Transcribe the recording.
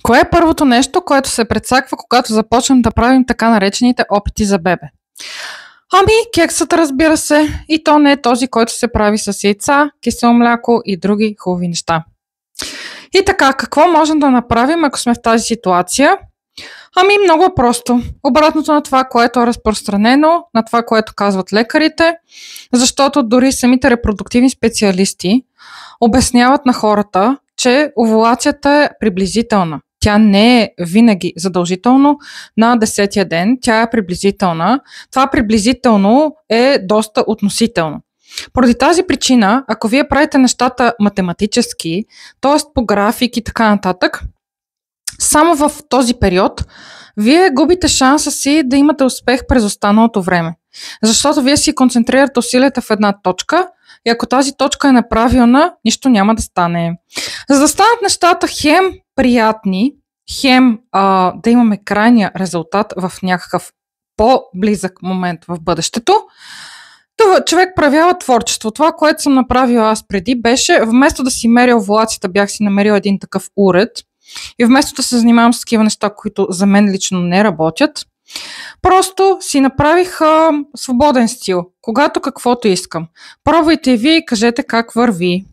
Кое е първото нещо, което се прецаква, когато започнем да правим така наречените опити за бебе? Ами, кексът, разбира се, и то не е този, който се прави с яйца, кисело мляко и други хубави неща. И така, какво можем да направим, ако сме в тази ситуация? Ами, много е просто. Обратното на това, което е разпространено, на това, което казват лекарите, защото дори самите репродуктивни специалисти обясняват на хората, че овулацията е приблизителна. Тя не е винаги задължително на 10-я ден, тя е приблизителна. Това приблизително е доста относително. Поради тази причина, ако вие правите нещата математически, т.е. по график и така нататък, само в този период вие губите шанса си да имате успех през останалото време. Защото вие си концентрирате усилията в една точка и ако тази точка е неправилна, нищо няма да стане. За да станат нещата хем приятни, хем да имаме крайния резултат в някакъв по-близък момент в бъдещето, това човек проявява творчество. Това, което съм направила аз преди, беше вместо да си меря овулацията, бях си намерила един такъв уред и вместо да се занимавам с такива неща, които за мен лично не работят, просто си направих свободен стил, когато каквото искам. Пробвайте и вие и кажете как върви.